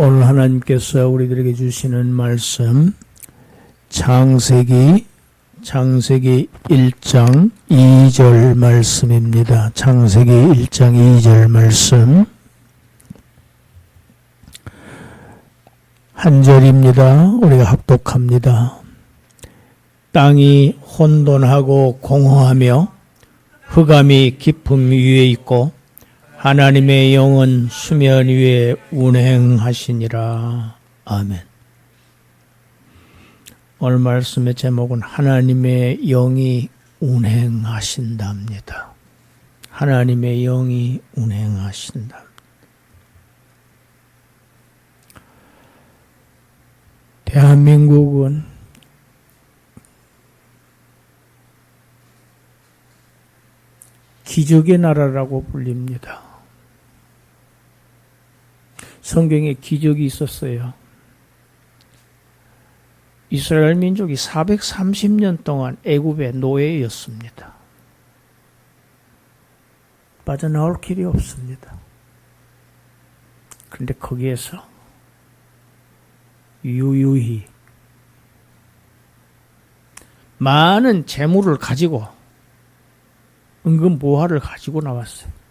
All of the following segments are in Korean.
오늘 하나님께서 우리들에게 주시는 말씀 창세기 1장 2절 말씀입니다. 창세기 1장 2절 말씀 한 절입니다. 우리가 합독합니다. 땅이 혼돈하고 공허하며 흑암이 깊음 위에 있고 하나님의 영은 수면 위에 운행하시니라. 아멘. 오늘 말씀의 제목은 하나님의 영이 운행하신답니다. 하나님의 영이 운행하신다. 대한민국은 기적의 나라라고 불립니다. 성경에 기적이 있었어요. 이스라엘 민족이 430년 동안 애굽의 노예였습니다. 빠져나올 길이 없습니다. 그런데 거기에서 유유히 많은 재물을 가지고 은근보화를 가지고 나왔어요.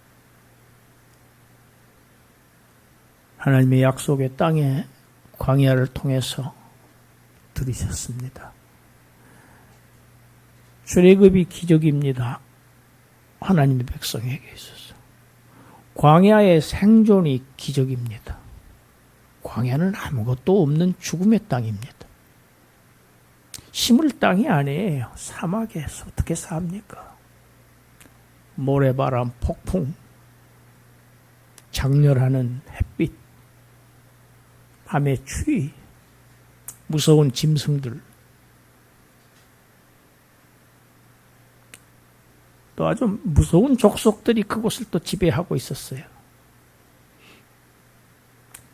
하나님의 약속의 땅에 광야를 통해서 들이셨습니다. 출애굽이 기적입니다. 하나님의 백성에게 있어서. 광야의 생존이 기적입니다. 광야는 아무것도 없는 죽음의 땅입니다. 심을 땅이 아니에요. 사막에서 어떻게 삽니까? 모래바람, 폭풍, 장렬하는 햇빛, 밤의 추위, 무서운 짐승들, 또 아주 무서운 족속들이 그곳을 또 지배하고 있었어요.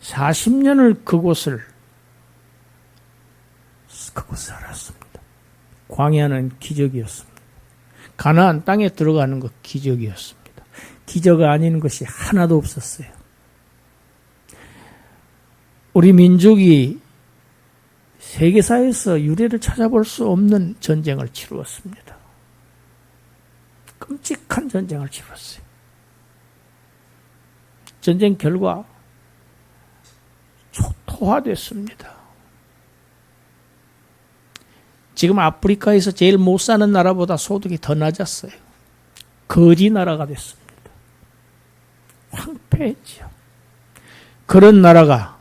40년을 그곳을 살았습니다. 광야는 기적이었습니다. 가나안 땅에 들어가는 것 기적이었습니다. 기적 아닌 것이 하나도 없었어요. 우리 민족이 세계사에서 유례를 찾아볼 수 없는 전쟁을 치루었습니다. 끔찍한 전쟁을 치루었어요. 전쟁 결과 초토화됐습니다. 지금 아프리카에서 제일 못 사는 나라보다 소득이 더 낮았어요. 거지 나라가 됐습니다. 황폐했죠. 그런 나라가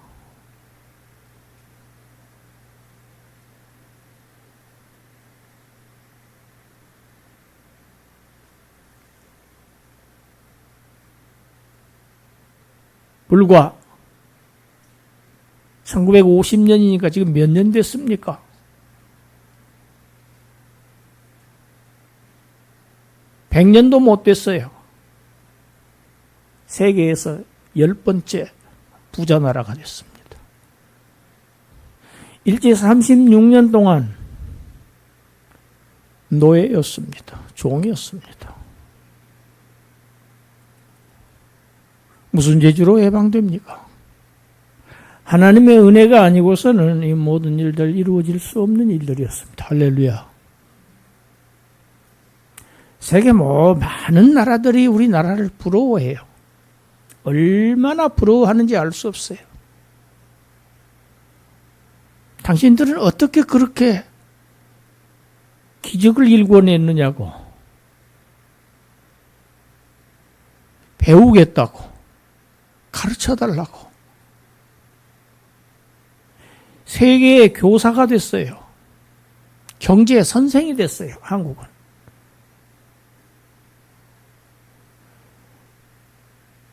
불과 1950년이니까 지금 몇 년 됐습니까? (100년도) 못 됐어요. 세계에서 10번째 부자 나라가 됐습니다. 일제 36년 동안 노예였습니다. 종이었습니다. 무슨 죄로 해방됩니까? 하나님의 은혜가 아니고서는 이 모든 일들 이루어질 수 없는 일들이었습니다. 할렐루야. 세계 많은 나라들이 우리나라를 부러워해요. 얼마나 부러워하는지 알 수 없어요. 당신들은 어떻게 그렇게 기적을 일궈냈느냐고 배우겠다고 가르쳐달라고 세계의 교사가 됐어요. 경제의 선생이 됐어요. 한국은.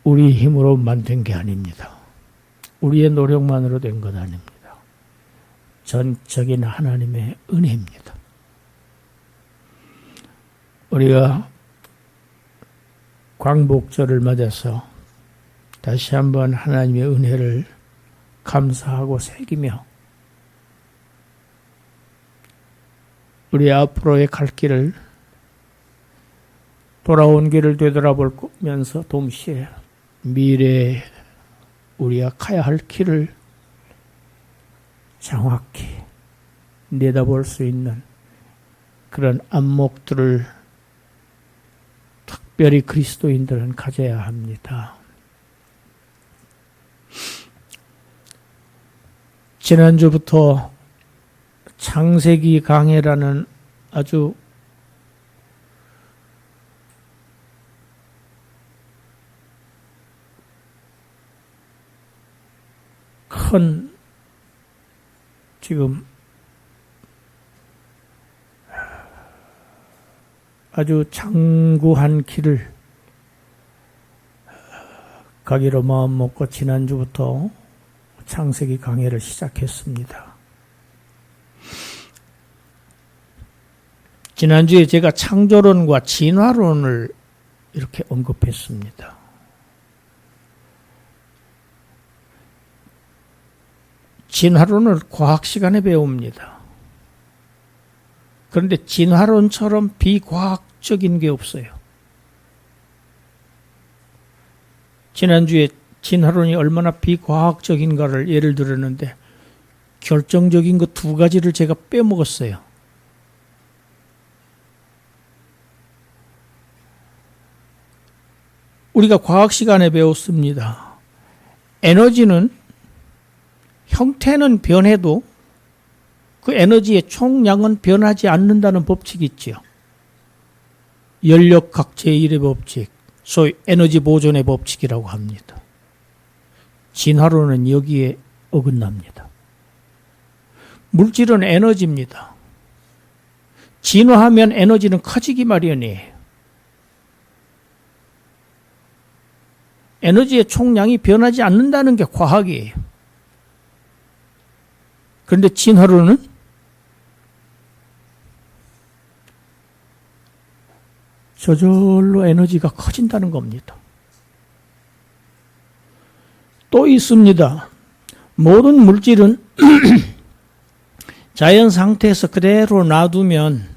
우리 힘으로 만든 게 아닙니다. 우리의 노력만으로 된 것 아닙니다. 전적인 하나님의 은혜입니다. 우리가 광복절을 맞아서 다시 한번 하나님의 은혜를 감사하고 새기며 우리 앞으로의 갈 길을 돌아온 길을 되돌아보면서 동시에 미래에 우리가 가야 할 길을 정확히 내다볼 수 있는 그런 안목들을 특별히 그리스도인들은 가져야 합니다. 지난주부터 창세기 강해라는 아주 큰 지금 아주 장구한 길을 가기로 마음먹고 지난주부터 창세기 강해를 시작했습니다. 지난주에 제가 창조론과 진화론을 이렇게 언급했습니다. 진화론을 과학 시간에 배웁니다. 그런데 진화론처럼 비과학적인 게 없어요. 지난주에 진화론이 얼마나 비과학적인가를 예를 들었는데 결정적인 그 두 가지를 제가 빼먹었어요. 우리가 과학 시간에 배웠습니다. 에너지는 형태는 변해도 그 에너지의 총량은 변하지 않는다는 법칙이 있지요. 연력학 제1의 법칙, 소위 에너지 보존의 법칙이라고 합니다. 진화론은 여기에 어긋납니다. 물질은 에너지입니다. 진화하면 에너지는 커지기 마련이에요. 에너지의 총량이 변하지 않는다는 게 과학이에요. 그런데 진화론은 저절로 에너지가 커진다는 겁니다. 또 있습니다. 모든 물질은 자연 상태에서 그대로 놔두면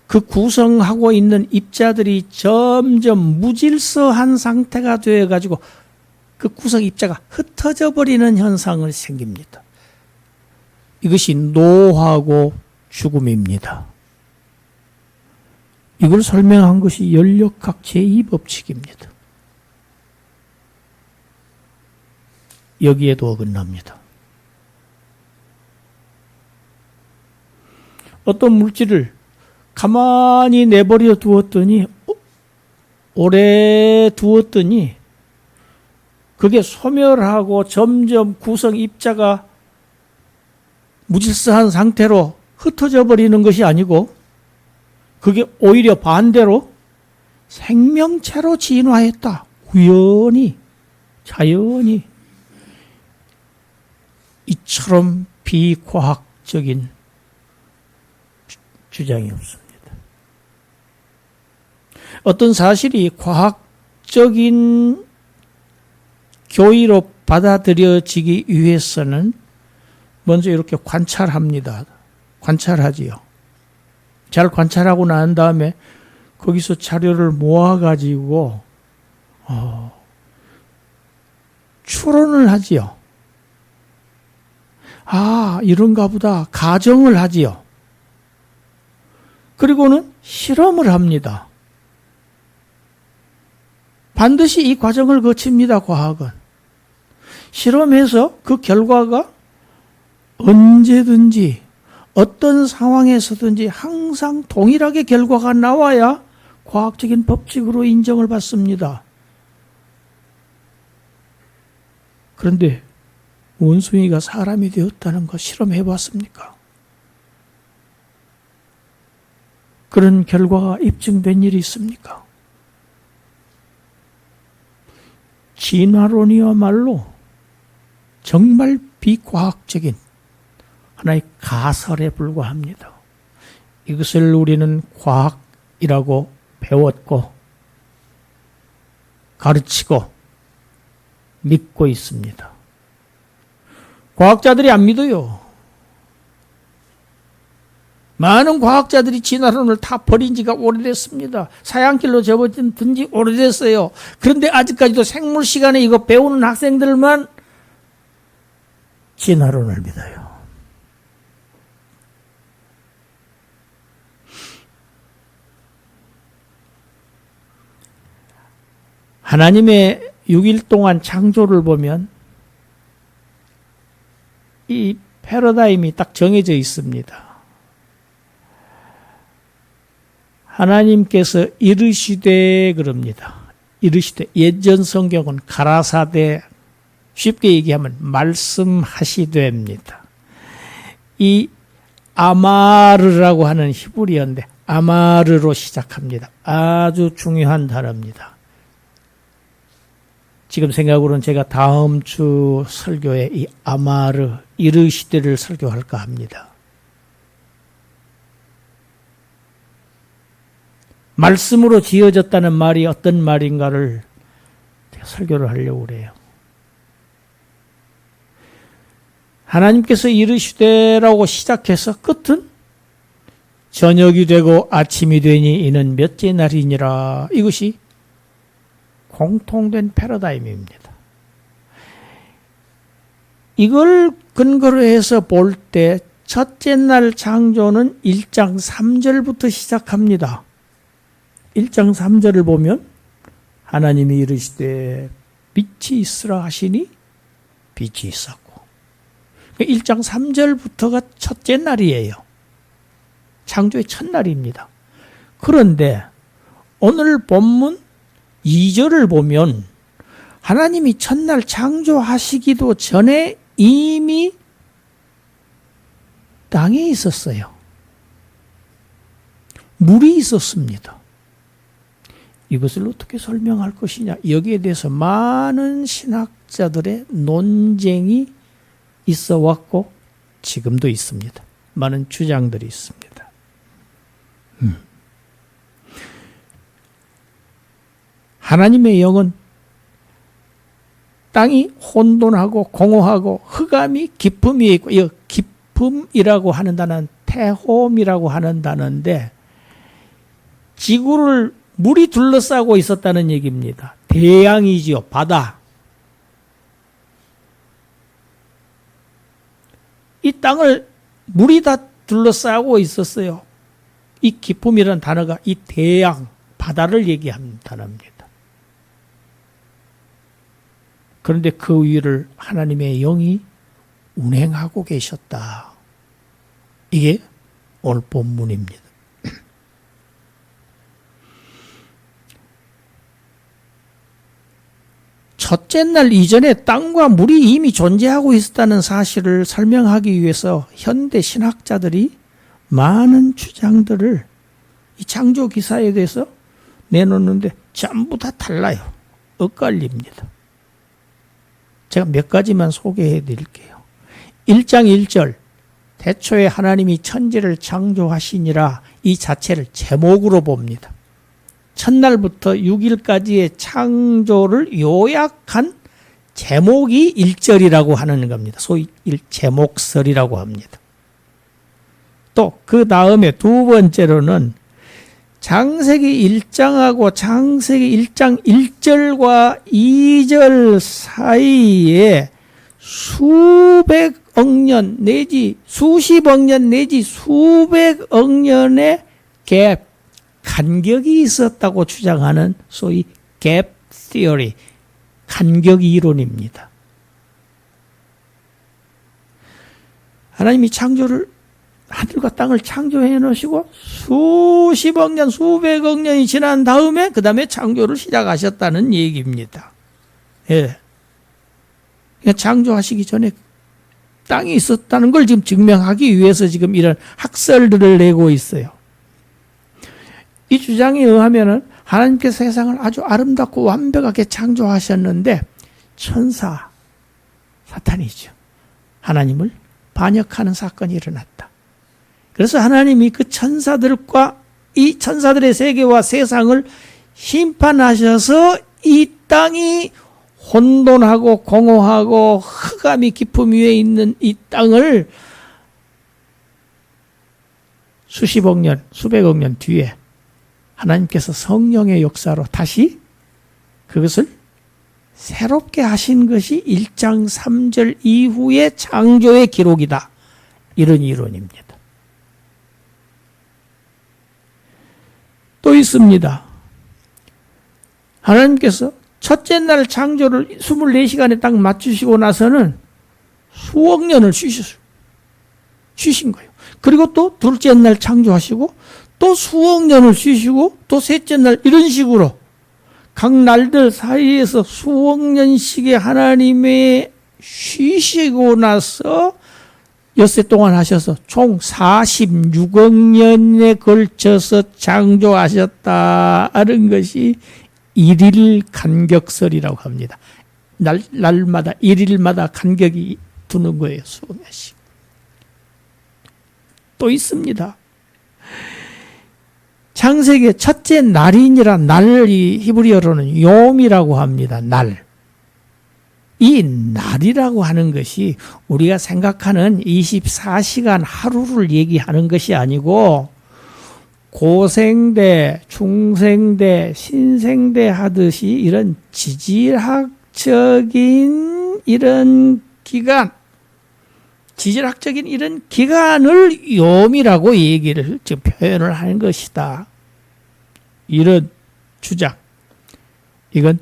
그 구성하고 있는 입자들이 점점 무질서한 상태가 되어가지고 그 구성 입자가 흩어져 버리는 현상을 생깁니다. 이것이 노화하고 죽음입니다. 이걸 설명한 것이 연력학 제2법칙입니다. 여기에도 어긋납니다. 어떤 물질을 가만히 내버려 두었더니 오래 두었더니 그게 소멸하고 점점 구성 입자가 무질서한 상태로 흩어져 버리는 것이 아니고 그게 오히려 반대로 생명체로 진화했다. 우연히, 자연히. 이처럼 비과학적인 주장이 없습니다. 어떤 사실이 과학적인 교의로 받아들여지기 위해서는 먼저 이렇게 관찰합니다. 관찰하지요. 잘 관찰하고 난 다음에 거기서 자료를 모아가지고 추론을 하지요. 아, 이런가 보다 가정을 하지요. 그리고는 실험을 합니다. 반드시 이 과정을 거칩니다, 과학은. 실험해서 그 결과가 언제든지 어떤 상황에서든지 항상 동일하게 결과가 나와야 과학적인 법칙으로 인정을 받습니다. 그런데 원숭이가 사람이 되었다는 거 실험해 봤습니까? 그런 결과가 입증된 일이 있습니까? 진화론이야말로 정말 비과학적인 하나의 가설에 불과합니다. 이것을 우리는 과학이라고 배웠고 가르치고 믿고 있습니다. 과학자들이 안 믿어요. 많은 과학자들이 진화론을 다 버린 지가 오래됐습니다. 사양길로 접어든 지 오래됐어요. 그런데 아직까지도 생물 시간에 이거 배우는 학생들만 진화론을 믿어요. 하나님의 6일 동안 창조를 보면 이 패러다임이 딱 정해져 있습니다. 하나님께서 이르시되 그럽니다. 이르시되, 예전 성경은 가라사대, 쉽게 얘기하면 말씀하시되입니다. 이 아마르라고 하는 히브리어인데 아마르로 시작합니다. 아주 중요한 단어입니다. 지금 생각으로는 제가 다음 주 설교에 이 아마르, 이르시되를 설교할까 합니다. 말씀으로 지어졌다는 말이 어떤 말인가를 설교를 하려고 그래요. 하나님께서 이르시되라고 시작해서 끝은 저녁이 되고 아침이 되니 이는 몇째 날이니라. 이것이 공통된 패러다임입니다. 이걸 근거로 해서 볼 때 첫째 날 창조는 1장 3절부터 시작합니다. 1장 3절을 보면 하나님이 이르시되 빛이 있으라 하시니 빛이 있었고, 1장 3절부터가 첫째 날이에요. 창조의 첫날입니다. 그런데 오늘 본문 2절을 보면 하나님이 첫날 창조하시기도 전에 이미 땅에 있었어요. 물이 있었습니다. 이것을 어떻게 설명할 것이냐, 여기에 대해서 많은 신학자들의 논쟁이 있어 왔고 지금도 있습니다. 많은 주장들이 있습니다. 하나님의 영은 땅이 혼돈하고 공허하고 흑암이 깊음 위에 있고, 이 깊음이라고 하는 단어는 태홈이라고 하는 단어인데 지구를 물이 둘러싸고 있었다는 얘기입니다. 대양이지요, 바다. 이 땅을 물이 다 둘러싸고 있었어요. 이 깊음이라는 단어가 이 대양, 바다를 얘기하는 단어입니다. 그런데 그 위를 하나님의 영이 운행하고 계셨다. 이게 오늘 본문입니다. 첫째 날 이전에 땅과 물이 이미 존재하고 있었다는 사실을 설명하기 위해서 현대 신학자들이 많은 주장들을 이 창조 기사에 대해서 내놓는데 전부 다 달라요. 엇갈립니다. 제가 몇 가지만 소개해 드릴게요. 1장 1절, 태초에 하나님이 천지를 창조하시니라, 이 자체를 제목으로 봅니다. 첫날부터 6일까지의 창조를 요약한 제목이 1절이라고 하는 겁니다. 소위 제목설이라고 합니다. 또 그 다음에 두 번째로는 창세기 1장하고 창세기 1장 1절과 2절 사이에 수백억 년 내지 수십억 년 내지 수백억 년의 갭, 간격이 있었다고 주장하는 소위 갭 티어리, 간격 이론입니다. 하나님이 창조를, 하늘과 땅을 창조해 놓으시고 수십억 년, 수백억 년이 지난 다음에 그 다음에 창조를 시작하셨다는 얘기입니다. 예. 그러니까 창조하시기 전에 땅이 있었다는 걸 지금 증명하기 위해서 지금 이런 학설들을 내고 있어요. 이 주장에 의하면은 하나님께서 세상을 아주 아름답고 완벽하게 창조하셨는데 천사, 사탄이죠, 하나님을 반역하는 사건이 일어났다. 그래서 하나님이 그 천사들과 이 천사들의 세계와 세상을 심판하셔서 이 땅이 혼돈하고 공허하고 흑암이 깊음 위에 있는 이 땅을 수십억 년, 수백억 년 뒤에 하나님께서 성령의 역사로 다시 그것을 새롭게 하신 것이 1장 3절 이후의 창조의 기록이다. 이런 이론입니다. 또 있습니다. 하나님께서 첫째 날 창조를 24시간에 딱 맞추시고 나서는 수억 년을 쉬신 거예요. 그리고 또 둘째 날 창조하시고 또 수억 년을 쉬시고 또 셋째 날 이런 식으로 각 날들 사이에서 수억 년씩의 하나님의 쉬시고 나서 엿새 동안 하셔서 총 46억 년에 걸쳐서 창조하셨다는 것이 일일 간격설이라고 합니다. 날마다 일일마다 간격이 두는 거예요. 수억 년씩. 또 있습니다. 창세기의 첫째 날이니라 날이 히브리어로는 요미라고 합니다. 날. 이 날이라고 하는 것이 우리가 생각하는 24시간 하루를 얘기하는 것이 아니고 고생대, 중생대, 신생대 하듯이 이런 지질학적인 이런 기간, 지질학적인 이런 기간을 요미라고 얘기를 지금 표현을 하는 것이다. 이런 주장. 이건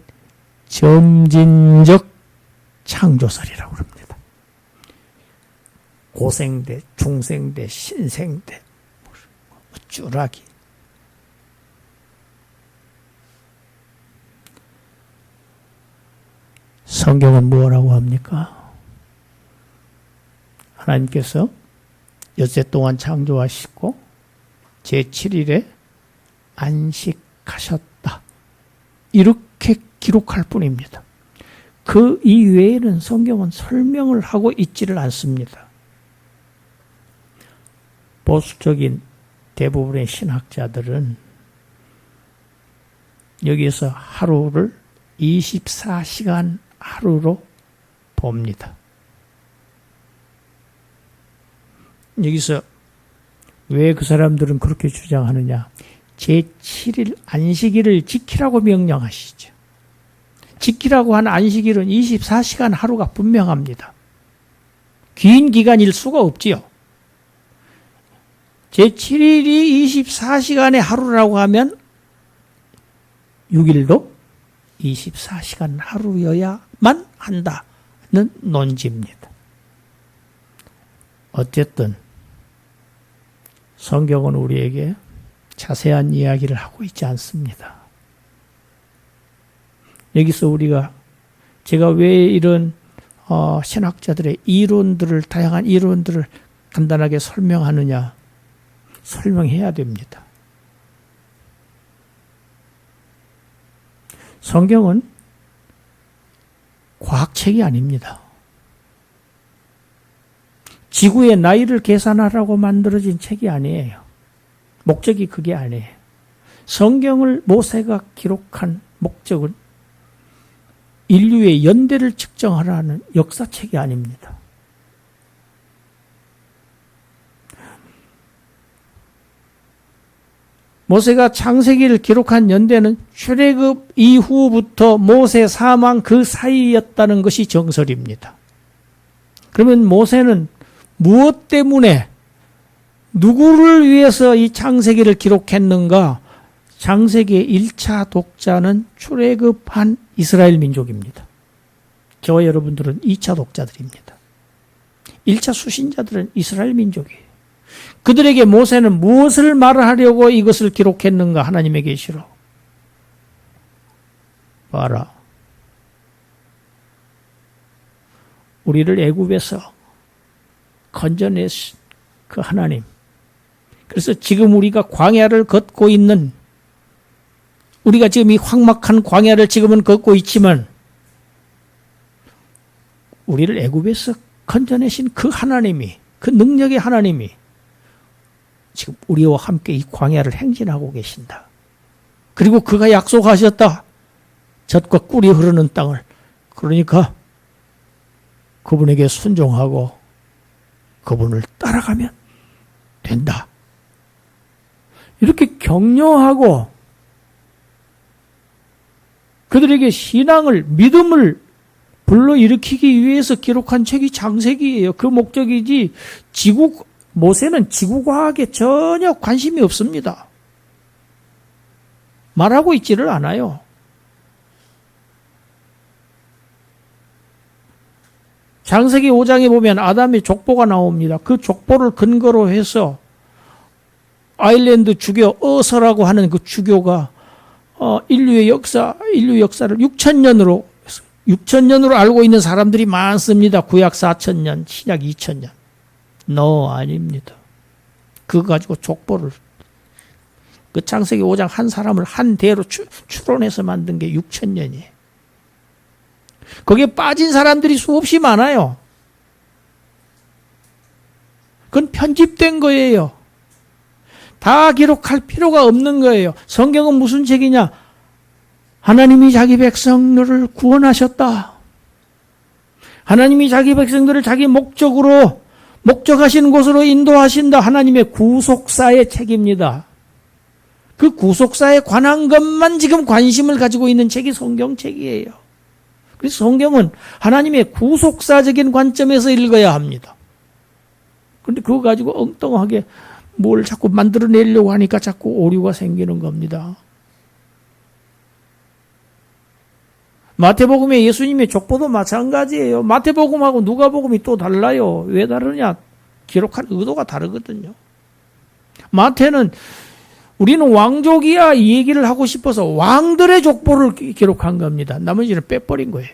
점진적 창조설이라고 합니다. 고생대, 중생대, 신생대, 쭈라기. 성경은 뭐라고 합니까? 하나님께서 엿새 동안 창조하시고 제7일에 안식하셨다. 이렇게 기록할 뿐입니다. 그 이외에는 성경은 설명을 하고 있지를 않습니다. 보수적인 대부분의 신학자들은 여기에서 하루를 24시간 하루로 봅니다. 여기서 왜 그 사람들은 그렇게 주장하느냐? 제7일 안식일을 지키라고 명령하시죠. 지키라고 하는 안식일은 24시간 하루가 분명합니다. 긴 기간일 수가 없지요. 제7일이 24시간의 하루라고 하면 6일도 24시간 하루여야만 한다는 논지입니다. 어쨌든 성경은 우리에게 자세한 이야기를 하고 있지 않습니다. 여기서 제가 왜 이런 신학자들의 이론들을, 다양한 이론들을 간단하게 설명하느냐? 설명해야 됩니다. 성경은 과학책이 아닙니다. 지구의 나이를 계산하라고 만들어진 책이 아니에요. 목적이 그게 아니에요. 성경을 모세가 기록한 목적은 인류의 연대를 측정하라는 역사책이 아닙니다. 모세가 창세기를 기록한 연대는 출애굽 이후부터 모세 사망 그 사이였다는 것이 정설입니다. 그러면 모세는 무엇 때문에 누구를 위해서 이 창세기를 기록했는가? 창세기의 1차 독자는 출애굽한 이스라엘 민족입니다. 저와 여러분들은 2차 독자들입니다. 1차 수신자들은 이스라엘 민족이에요. 그들에게 모세는 무엇을 말하려고 이것을 기록했는가? 하나님의 계시로. 봐라. 우리를 애굽에서 건져내신 그 하나님. 그래서 지금 우리가 광야를 걷고 있는, 우리가 지금 이 황막한 광야를 지금은 걷고 있지만 우리를 애굽에서 건져내신 그 하나님이, 그 능력의 하나님이 지금 우리와 함께 이 광야를 행진하고 계신다. 그리고 그가 약속하셨다. 젖과 꿀이 흐르는 땅을. 그러니까 그분에게 순종하고 그분을 따라가면 된다. 이렇게 격려하고 그들에게 신앙을, 믿음을 불러일으키기 위해서 기록한 책이 창세기예요. 그 목적이지 모세는 지구과학에 전혀 관심이 없습니다. 말하고 있지를 않아요. 창세기 5장에 보면 아담의 족보가 나옵니다. 그 족보를 근거로 해서 아일랜드 주교 어서라고 하는 그 주교가 인류 역사를 6,000년으로 알고 있는 사람들이 많습니다. 구약 4,000년, 신약 2,000년. 아닙니다. 그거 가지고 족보를 그 창세기 5장 한 사람을 한 대로 추론해서 만든 게 6,000년이에요. 거기에 빠진 사람들이 수없이 많아요. 그건 편집된 거예요. 다 기록할 필요가 없는 거예요. 성경은 무슨 책이냐? 하나님이 자기 백성들을 구원하셨다. 하나님이 자기 백성들을 자기 목적하시는 곳으로 인도하신다. 하나님의 구속사의 책입니다. 그 구속사에 관한 것만 지금 관심을 가지고 있는 책이 성경책이에요. 그래서 성경은 하나님의 구속사적인 관점에서 읽어야 합니다. 그런데 그거 가지고 엉뚱하게 뭘 자꾸 만들어내려고 하니까 자꾸 오류가 생기는 겁니다. 마태복음의 예수님의 족보도 마찬가지예요. 마태복음하고 누가복음이 또 달라요. 왜 다르냐? 기록한 의도가 다르거든요. 마태는 우리는 왕족이야 이 얘기를 하고 싶어서 왕들의 족보를 기록한 겁니다. 나머지는 빼버린 거예요.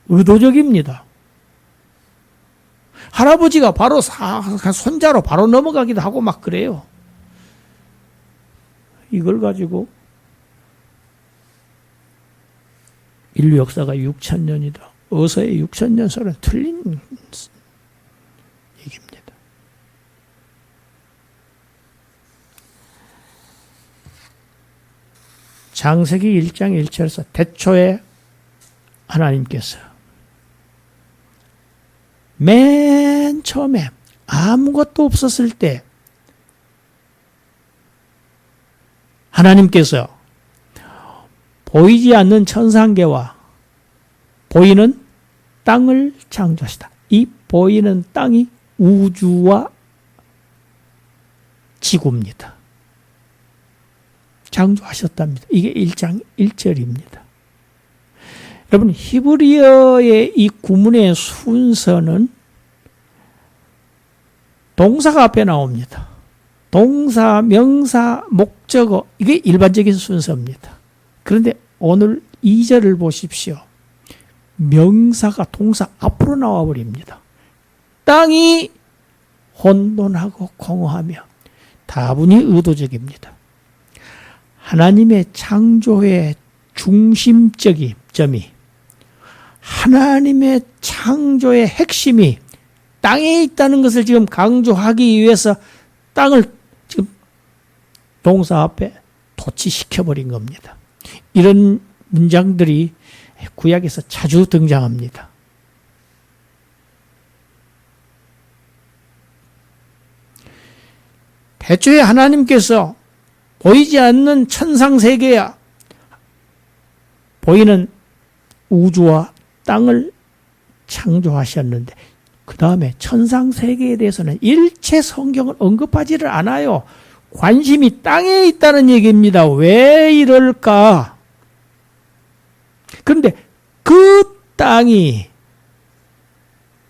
의도적입니다. 할아버지가 바로 손자로 바로 넘어가기도 하고 막 그래요. 이걸 가지고 인류 역사가 6,000년이다. 어서의 6,000년 설은 틀린 얘기입니다. 창세기 1장 1절에서 태초에 하나님께서 맨 처음에 아무것도 없었을 때 하나님께서 보이지 않는 천상계와 보이는 땅을 창조하시다. 이 보이는 땅이 우주와 지구입니다. 창조하셨답니다. 이게 1장 1절입니다. 여러분 히브리어의 이 구문의 순서는 동사가 앞에 나옵니다. 동사, 명사, 목적어 이게 일반적인 순서입니다. 그런데 오늘 2절을 보십시오. 명사가 동사 앞으로 나와버립니다. 땅이 혼돈하고 공허하며 다분히 의도적입니다. 하나님의 창조의 중심적인 점이 하나님의 창조의 핵심이 땅에 있다는 것을 지금 강조하기 위해서 땅을 지금 동사 앞에 도치시켜버린 겁니다. 이런 문장들이 구약에서 자주 등장합니다. 태초에 하나님께서 보이지 않는 천상세계야 보이는 우주와 땅을 창조하셨는데 그 다음에 천상세계에 대해서는 일체 성경은 언급하지를 않아요. 관심이 땅에 있다는 얘기입니다. 왜 이럴까? 그런데 그 땅이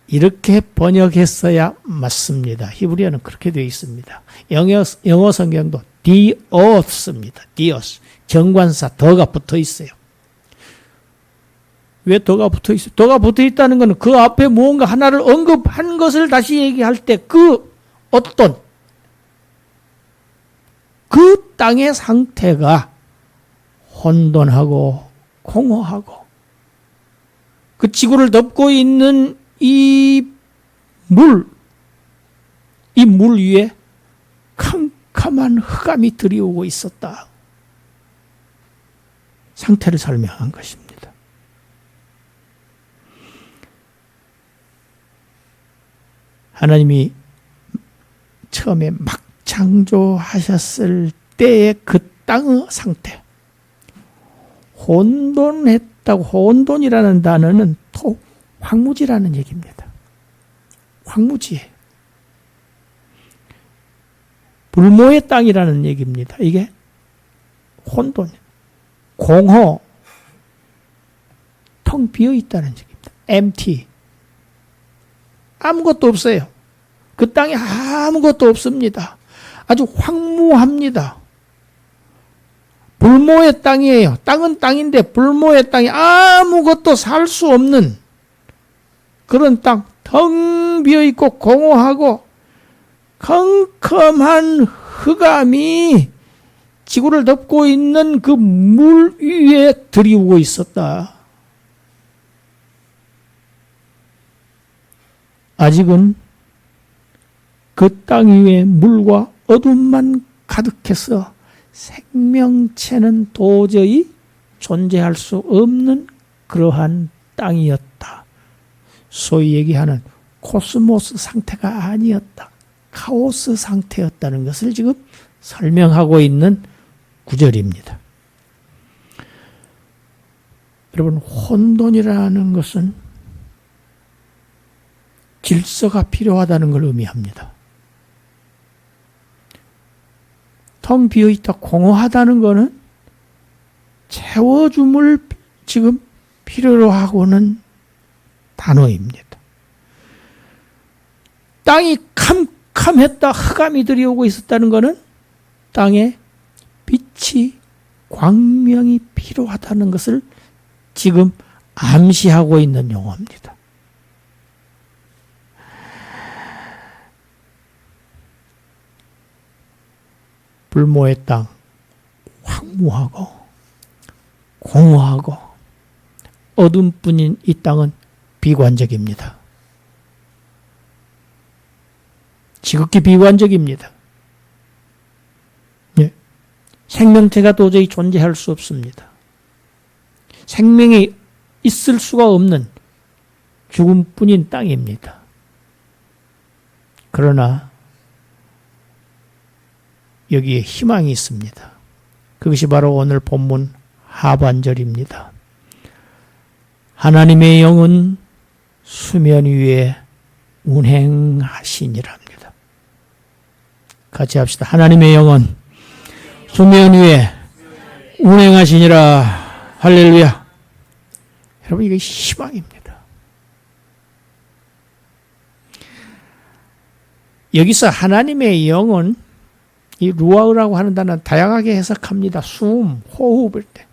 이렇게 번역했어야 맞습니다. 히브리어는 그렇게 되어 있습니다. 영어 성경도 the earth입니다. the earth. 정관사 더가 붙어 있어요. 왜 더가 붙어 있어요? 더가 붙어 있다는 것은 그 앞에 무언가 하나를 언급한 것을 다시 얘기할 때 그 어떤 그 땅의 상태가 혼돈하고 공허하고 그 지구를 덮고 있는 이 물 위에 캄캄한 흑암이 들이오고 있었다. 상태를 설명한 것입니다. 하나님이 처음에 막 창조하셨을 때의 그 땅의 상태, 혼돈했다고. 혼돈이라는 단어는 황무지라는 얘기입니다. 황무지예요. 불모의 땅이라는 얘기입니다. 이게 혼돈, 공허, 텅 비어 있다는 얘기입니다. empty. 아무것도 없어요. 그 땅에 아무것도 없습니다. 아주 황무합니다. 불모의 땅이에요. 땅은 땅인데 불모의 땅이 아무것도 살 수 없는 그런 땅, 텅 비어있고 공허하고 컴컴한 흑암이 지구를 덮고 있는 그 물 위에 들이우고 있었다. 아직은 그 땅 위에 물과 어둠만 가득해서 생명체는 도저히 존재할 수 없는 그러한 땅이었다. 소위 얘기하는 코스모스 상태가 아니었다. 카오스 상태였다는 것을 지금 설명하고 있는 구절입니다. 여러분, 혼돈이라는 것은 질서가 필요하다는 걸 의미합니다. 텅 비어있다, 공허하다는 것은 채워줌을 지금 필요로 하고는 단어입니다. 땅이 캄캄했다, 흑암이 들이오고 있었다는 것은 땅에 빛이, 광명이 필요하다는 것을 지금 암시하고 있는 용어입니다. 불모의 땅, 황무하고 공허하고 어둠뿐인 이 땅은 비관적입니다. 지극히 비관적입니다. 예. 생명체가 도저히 존재할 수 없습니다. 생명이 있을 수가 없는 죽음뿐인 땅입니다. 그러나 여기에 희망이 있습니다. 그것이 바로 오늘 본문 하반절입니다. 하나님의 영은 수면 위에 운행하시니랍니다. 같이 합시다. 하나님의 영은 수면 위에 운행하시니라. 할렐루야. 여러분, 이게 희망입니다. 여기서 하나님의 영은 이 루아흐라고 하는 단어는 다양하게 해석합니다. 숨, 호흡을 때.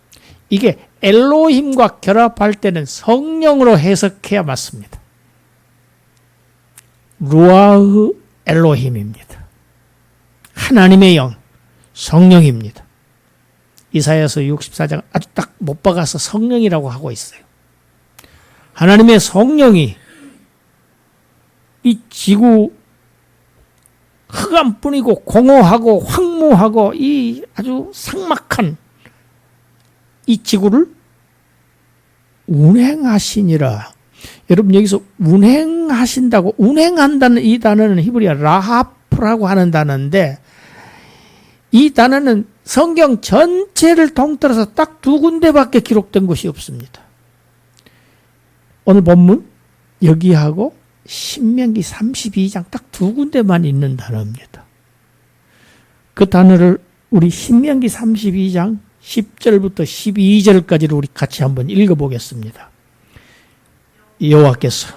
이게 엘로힘과 결합할 때는 성령으로 해석해야 맞습니다. 루아흐 엘로힘입니다. 하나님의 영, 성령입니다. 이사야서 64장 아주 딱 못 박아서 성령이라고 하고 있어요. 하나님의 성령이 이 지구 흑암뿐이고 공허하고 황무하고 이 아주 삭막한 이 지구를 운행하시니라. 여러분, 여기서 운행하신다고, 운행한다는 이 단어는 히브리어 라하프라고 하는 단어인데, 이 단어는 성경 전체를 통틀어서 딱 두 군데밖에 기록된 것이 없습니다. 오늘 본문 여기하고 신명기 32장 딱 두 군데만 있는 단어입니다. 그 단어를 우리 신명기 32장 10절부터 12절까지를 우리 같이 한번 읽어보겠습니다. 여호와께서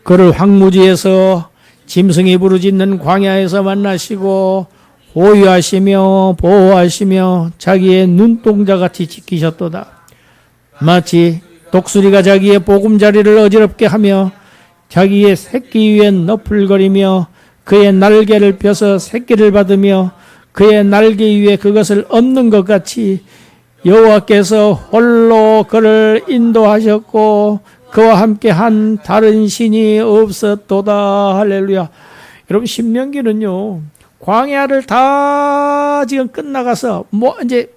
그를 황무지에서 짐승이 부르짖는 광야에서 만나시고 보유하시며 보호하시며 자기의 눈동자같이 지키셨도다. 마치 독수리가 자기의 보금자리를 어지럽게 하며 자기의 새끼 위에 너풀거리며 그의 날개를 펴서 새끼를 받으며 그의 날개 위에 그것을 엎는 것 같이 여호와께서 홀로 그를 인도하셨고 그와 함께 한 다른 신이 없었도다. 할렐루야. 여러분, 신명기는요, 광야를 다 지금 끝나가서 이제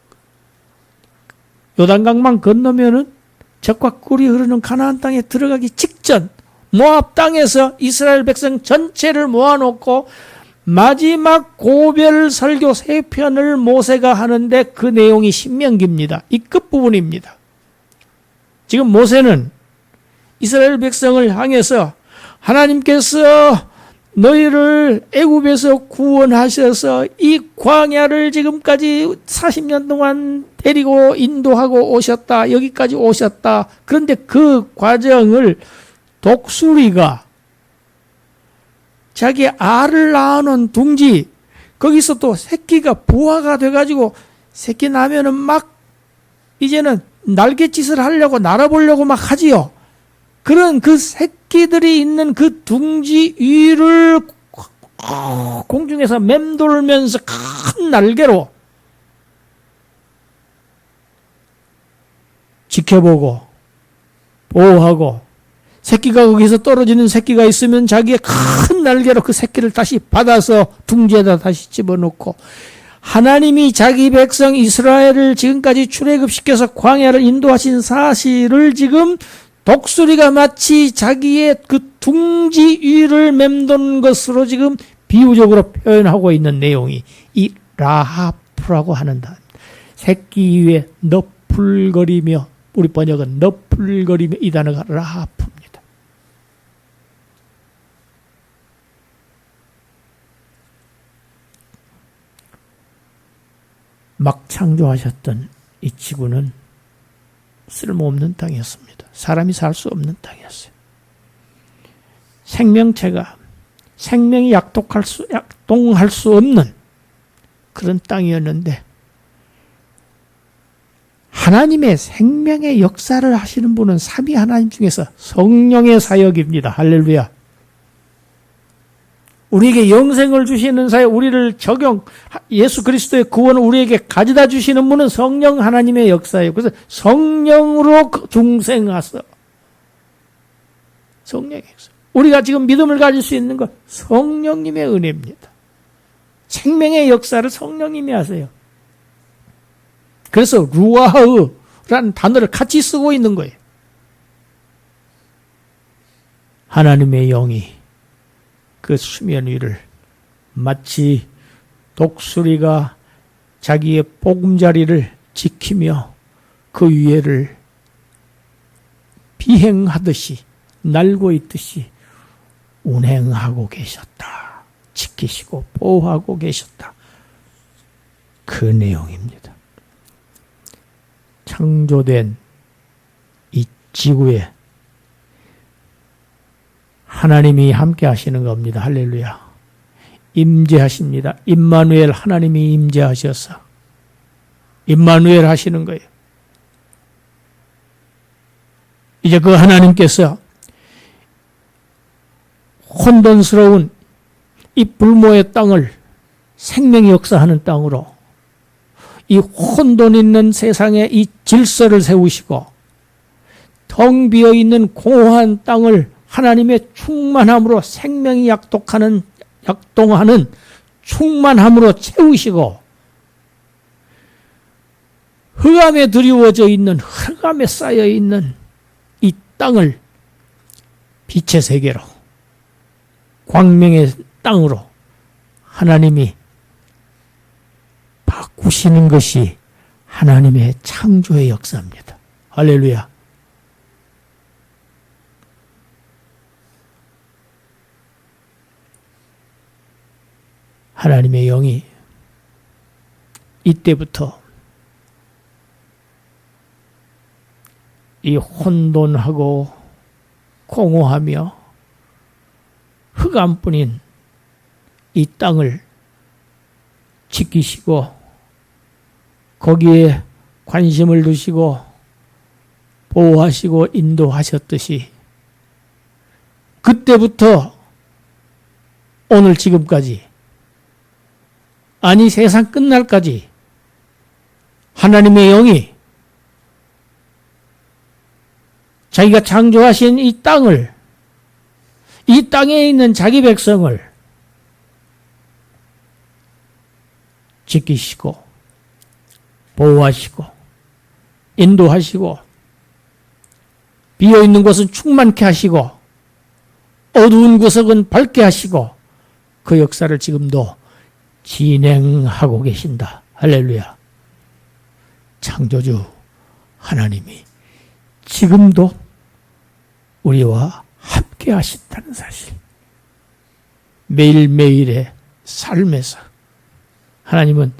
요단강만 건너면은 젖과 꿀이 흐르는 가나안 땅에 들어가기 직전 모압 땅에서 이스라엘 백성 전체를 모아놓고 마지막 고별 설교 3편을 모세가 하는데 그 내용이 신명기입니다. 이 끝부분입니다. 지금 모세는 이스라엘 백성을 향해서 하나님께서 너희를 애굽에서 구원하셔서 이 광야를 지금까지 40년 동안 데리고 인도하고 오셨다. 여기까지 오셨다. 그런데 그 과정을 독수리가 자기 알을 낳는 둥지, 거기서 또 새끼가 부화가 돼가지고 새끼 나면은 막 이제는 날갯짓을 하려고 날아보려고 막 하지요. 그런 그 새끼들이 있는 그 둥지 위를 공중에서 맴돌면서 큰 날개로 지켜보고 보호하고, 새끼가 거기서 떨어지는 새끼가 있으면 자기의 큰 날개로 그 새끼를 다시 받아서 둥지에다 다시 집어넣고, 하나님이 자기 백성 이스라엘을 지금까지 출애굽시켜서 광야를 인도하신 사실을 지금 독수리가 마치 자기의 그 둥지 위를 맴도는 것으로 지금 비유적으로 표현하고 있는 내용이 이 라하프라고 하는 단. 새끼 위에 너풀거리며, 우리 번역은 너풀거리며, 이 단어가 라하프입니다. 막 창조하셨던 이 지구는 쓸모없는 땅이었습니다. 사람이 살 수 없는 땅이었어요. 생명체가, 생명이 약동할 수 없는 그런 땅이었는데, 하나님의 생명의 역사를 하시는 분은 삼위 하나님 중에서 성령의 사역입니다. 할렐루야. 우리에게 영생을 주시는 사역, 우리를 예수 그리스도의 구원을 우리에게 가져다 주시는 분은 성령 하나님의 역사예요. 그래서 성령으로 중생하서, 성령의 역사. 우리가 지금 믿음을 가질 수 있는 건 성령님의 은혜입니다. 생명의 역사를 성령님이 하세요. 그래서 루아흐라는 단어를 같이 쓰고 있는 거예요. 하나님의 영이 그 수면 위를 마치 독수리가 자기의 보금자리를 지키며 그 위에를 비행하듯이, 날고 있듯이 운행하고 계셨다. 지키시고 보호하고 계셨다. 그 내용입니다. 창조된 이 지구에 하나님이 함께 하시는 겁니다. 할렐루야. 임재하십니다. 임마누엘, 하나님이 임재하셔서 임마누엘 하시는 거예요. 이제 그 하나님께서 혼돈스러운 이 불모의 땅을 생명이 역사하는 땅으로, 이 혼돈 있는 세상에 이 질서를 세우시고, 텅 비어 있는 공허한 땅을 하나님의 충만함으로, 생명이 약동하는 충만함으로 채우시고, 흑암에 드리워져 있는, 흑암에 쌓여 있는 이 땅을 빛의 세계로, 광명의 땅으로 하나님이 바꾸시는 것이 하나님의 창조의 역사입니다. 할렐루야. 하나님의 영이 이때부터 이 혼돈하고 공허하며 흑암뿐인 이 땅을 지키시고, 거기에 관심을 두시고 보호하시고 인도하셨듯이, 그때부터 오늘 지금까지, 아니 세상 끝날까지 하나님의 영이 자기가 창조하신 이 땅을, 이 땅에 있는 자기 백성을 지키시고 보호하시고 인도하시고, 비어있는 곳은 충만케 하시고 어두운 구석은 밝게 하시고, 그 역사를 지금도 진행하고 계신다. 할렐루야. 창조주 하나님이 지금도 우리와 함께 하신다는 사실, 매일매일의 삶에서 하나님은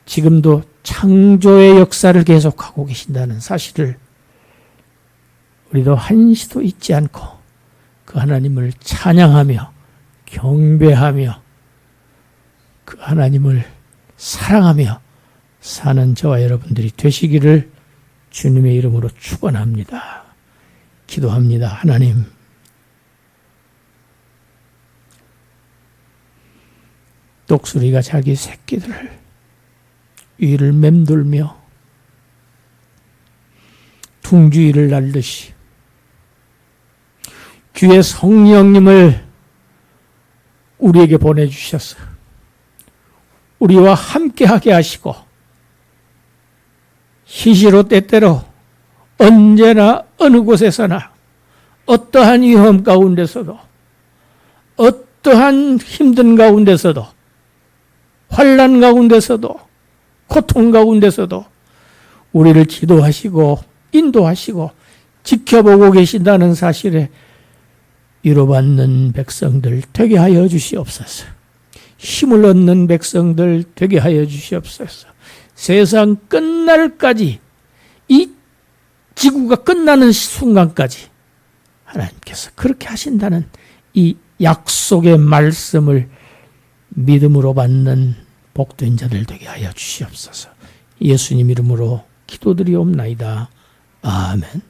지금도 창조의 역사를 계속하고 계신다는 사실을 우리도 한시도 잊지 않고 그 하나님을 찬양하며 경배하며 그 하나님을 사랑하며 사는 저와 여러분들이 되시기를 주님의 이름으로 축원합니다. 기도합니다. 하나님, 독수리가 자기 새끼들을 위를 맴돌며 둥지위를 날듯이 주의 성령님을 우리에게 보내주셔서 우리와 함께하게 하시고 시시로 때때로 언제나 어느 곳에서나 어떠한 위험 가운데서도 어떠한 힘든 가운데서도 환난 가운데서도 고통 가운데서도 우리를 지도하시고 인도하시고 지켜보고 계신다는 사실에 위로받는 백성들 되게 하여 주시옵소서. 힘을 얻는 백성들 되게 하여 주시옵소서. 세상 끝날까지, 이 지구가 끝나는 순간까지 하나님께서 그렇게 하신다는 이 약속의 말씀을 믿음으로 받는 복된 자들 되게 하여 주시옵소서. 예수님 이름으로 기도드리옵나이다. 아멘.